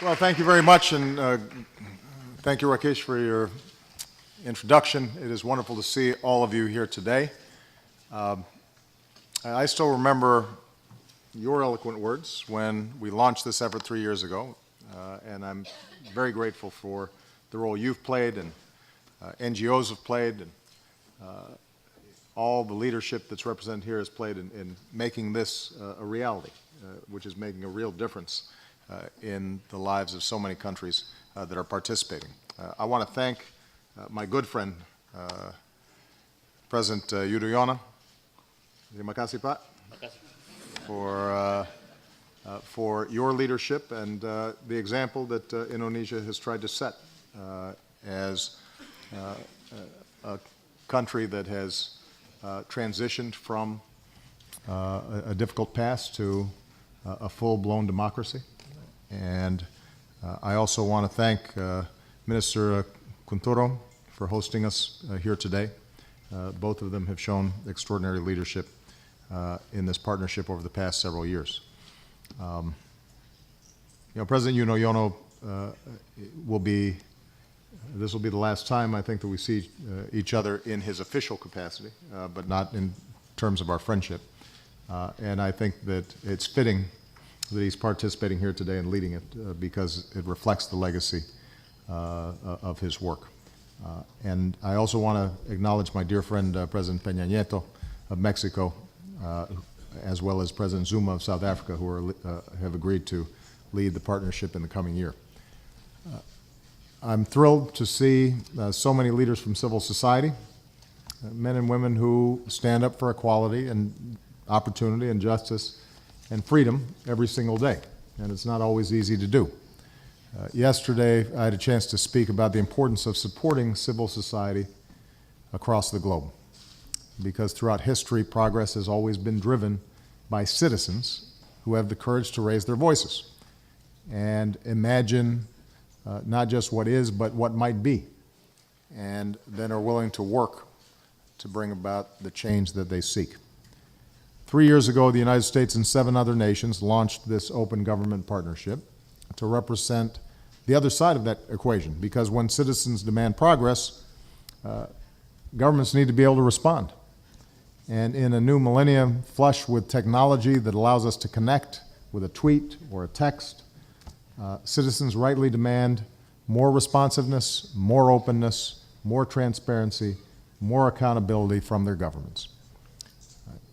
Well, thank you very much, and thank you, Rakesh, for your introduction. It is wonderful to see all of you here today. I still remember your eloquent words when we launched this effort 3 years ago, and I'm very grateful for the role you've played and NGOs have played, and all the leadership that's represented here has played in making this a reality, which is making a real difference in the lives of so many countries that are participating. I want to thank my good friend, President Yudhoyono, for your leadership and the example that Indonesia has tried to set as a country that has transitioned from a difficult past to a full-blown democracy. And I also want to thank Minister Kuntoro for hosting us here today. Both of them have shown extraordinary leadership in this partnership over the past several years. President Yudhoyono this will be the last time I think that we see each other in his official capacity, but not in terms of our friendship. And I think that it's fitting that he's participating here today and leading it because it reflects the legacy of his work. And I also want to acknowledge my dear friend, President Peña Nieto of Mexico, as well as President Zuma of South Africa, who have agreed to lead the partnership in the coming year. I'm thrilled to see so many leaders from civil society, men and women who stand up for equality and opportunity and justice and freedom every single day, and it's not always easy to do. Yesterday, I had a chance to speak about the importance of supporting civil society across the globe, because throughout history, progress has always been driven by citizens who have the courage to raise their voices and imagine not just what is, but what might be, and then are willing to work to bring about the change that they seek. 3 years ago, the United States and 7 other nations launched this open government partnership to represent the other side of that equation, because when citizens demand progress, governments need to be able to respond. And in a new millennium flush with technology that allows us to connect with a tweet or a text, citizens rightly demand more responsiveness, more openness, more transparency, more accountability from their governments.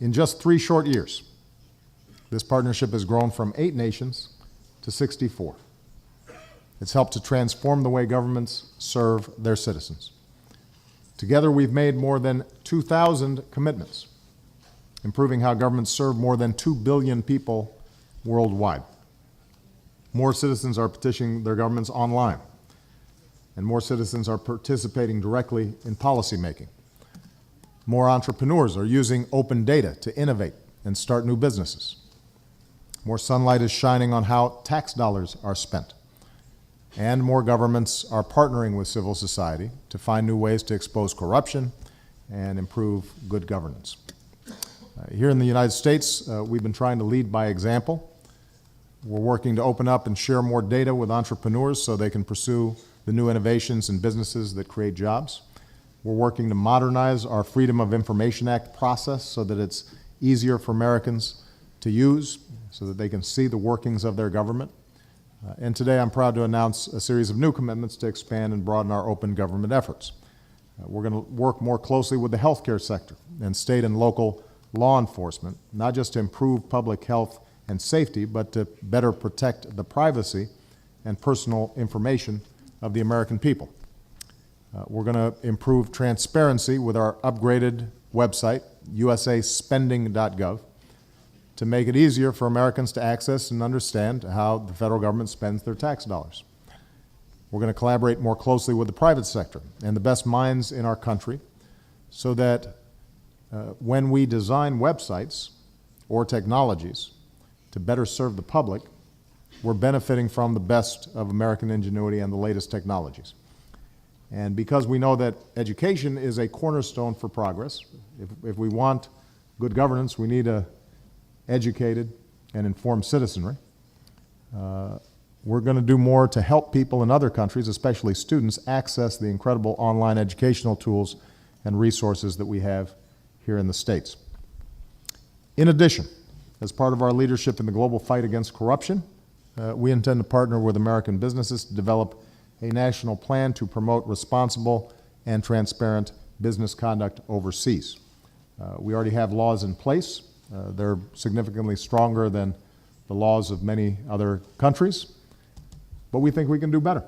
In just 3 short years, this partnership has grown from 8 nations to 64. It's helped to transform the way governments serve their citizens. Together, we've made more than 2,000 commitments, improving how governments serve more than 2 billion people worldwide. More citizens are petitioning their governments online, and more citizens are participating directly in policymaking. More entrepreneurs are using open data to innovate and start new businesses. More sunlight is shining on how tax dollars are spent. And more governments are partnering with civil society to find new ways to expose corruption and improve good governance. Here in the United States, we've been trying to lead by example. We're working to open up and share more data with entrepreneurs so they can pursue the new innovations and businesses that create jobs. We're working to modernize our Freedom of Information Act process so that it's easier for Americans to use, so that they can see the workings of their government. And today I'm proud to announce a series of new commitments to expand and broaden our open government efforts. We're going to work more closely with the healthcare sector and state and local law enforcement, not just to improve public health and safety, but to better protect the privacy and personal information of the American people. We're going to improve transparency with our upgraded website, usaspending.gov, to make it easier for Americans to access and understand how the federal government spends their tax dollars. We're going to collaborate more closely with the private sector and the best minds in our country so that when we design websites or technologies to better serve the public, we're benefiting from the best of American ingenuity and the latest technologies. And because we know that education is a cornerstone for progress, if we want good governance, we need an educated and informed citizenry. we're going to do more to help people in other countries, especially students, access the incredible online educational tools and resources that we have here in the States. In addition, as part of our leadership in the global fight against corruption, we intend to partner with American businesses to develop a national plan to promote responsible and transparent business conduct overseas. We already have laws in place. They're significantly stronger than the laws of many other countries, but we think we can do better.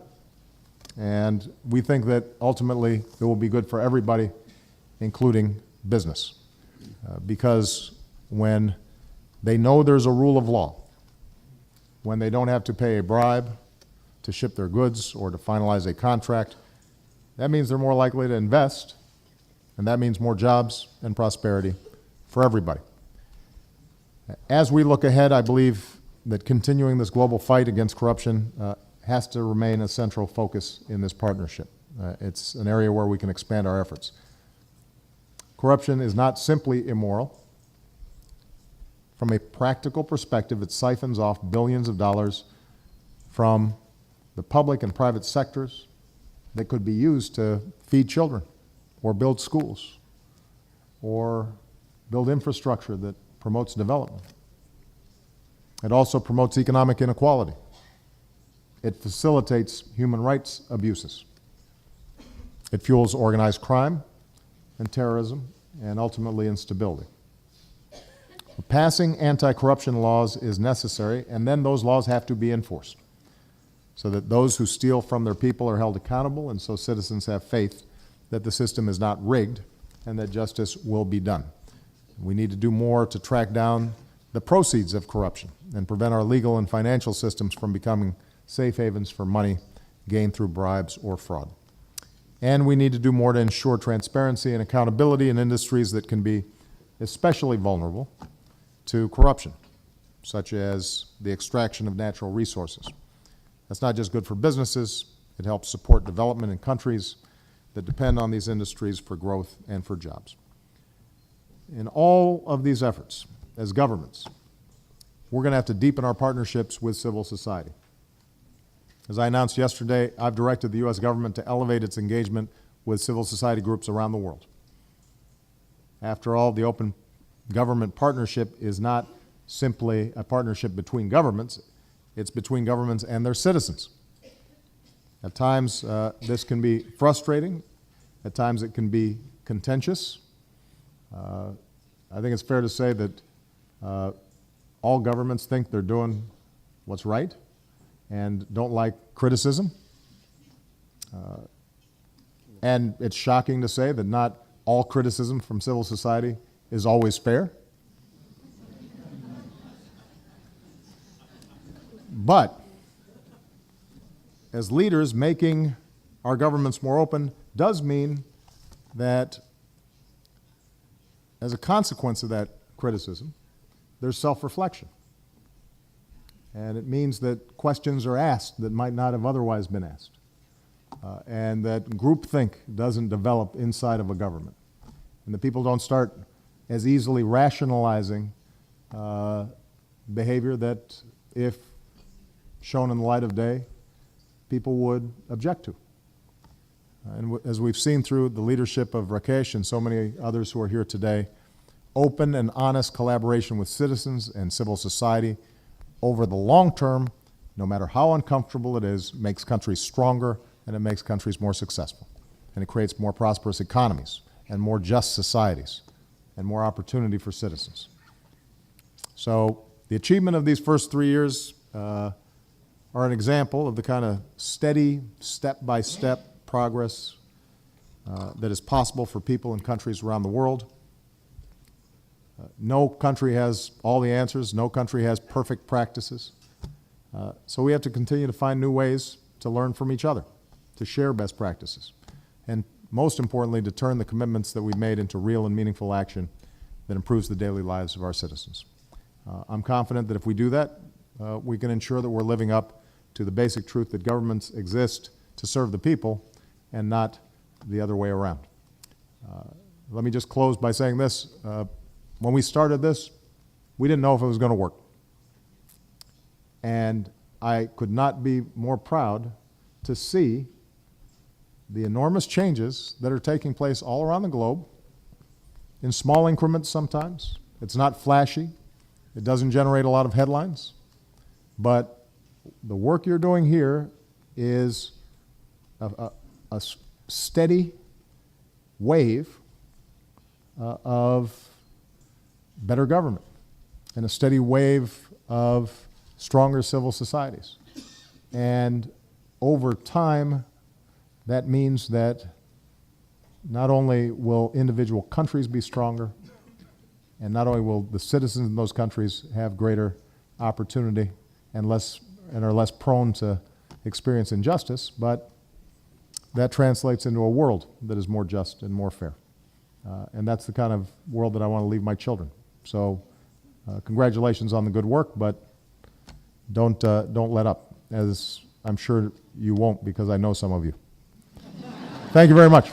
And we think that ultimately it will be good for everybody, including business, because when they know there's a rule of law, when they don't have to pay a bribe to ship their goods or to finalize a contract, that means they're more likely to invest, and that means more jobs and prosperity for everybody. As we look ahead, I believe that continuing this global fight against corruption has to remain a central focus in this partnership. It's an area where we can expand our efforts. Corruption is not simply immoral. From a practical perspective, it siphons off billions of dollars from the public and private sectors that could be used to feed children or build schools or build infrastructure that promotes development. It also promotes economic inequality. It facilitates human rights abuses. It fuels organized crime and terrorism and ultimately instability. Passing anti-corruption laws is necessary, and then those laws have to be enforced so that those who steal from their people are held accountable, and so citizens have faith that the system is not rigged and that justice will be done. We need to do more to track down the proceeds of corruption and prevent our legal and financial systems from becoming safe havens for money gained through bribes or fraud. And we need to do more to ensure transparency and accountability in industries that can be especially vulnerable to corruption, such as the extraction of natural resources. That's not just good for businesses, it helps support development in countries that depend on these industries for growth and for jobs. In all of these efforts, as governments, we're going to have to deepen our partnerships with civil society. As I announced yesterday, I've directed the U.S. government to elevate its engagement with civil society groups around the world. After all, the Open Government Partnership is not simply a partnership between governments, it's between governments and their citizens. At times, this can be frustrating. At times, it can be contentious. I think it's fair to say that all governments think they're doing what's right and don't like criticism. And it's shocking to say that not all criticism from civil society is always fair. But as leaders, making our governments more open does mean that as a consequence of that criticism, there's self-reflection. And it means that questions are asked that might not have otherwise been asked. And that groupthink doesn't develop inside of a government. And that people don't start as easily rationalizing behavior that, if shown in the light of day, people would object to. And as we've seen through the leadership of Rakesh and so many others who are here today, open and honest collaboration with citizens and civil society over the long term, no matter how uncomfortable it is, makes countries stronger and it makes countries more successful. And it creates more prosperous economies and more just societies and more opportunity for citizens. So the achievement of these first 3 years are an example of the kind of steady, step-by-step progress that is possible for people in countries around the world. No country has all the answers. No country has perfect practices. So we have to continue to find new ways to learn from each other, to share best practices, and most importantly, to turn the commitments that we've made into real and meaningful action that improves the daily lives of our citizens. I'm confident that if we do that, we can ensure that we're living up to the basic truth that governments exist to serve the people and not the other way around. Let me just close by saying this. When we started this, we didn't know if it was going to work. And I could not be more proud to see the enormous changes that are taking place all around the globe, in small increments sometimes. It's not flashy. It doesn't generate a lot of headlines. But the work you're doing here is a steady wave of better government and a steady wave of stronger civil societies. And over time, that means that not only will individual countries be stronger, and not only will the citizens in those countries have greater opportunity and are less prone to experience injustice, but that translates into a world that is more just and more fair. And that's the kind of world that I want to leave my children. So congratulations on the good work, but don't let up, as I'm sure you won't, because I know some of you. Thank you very much.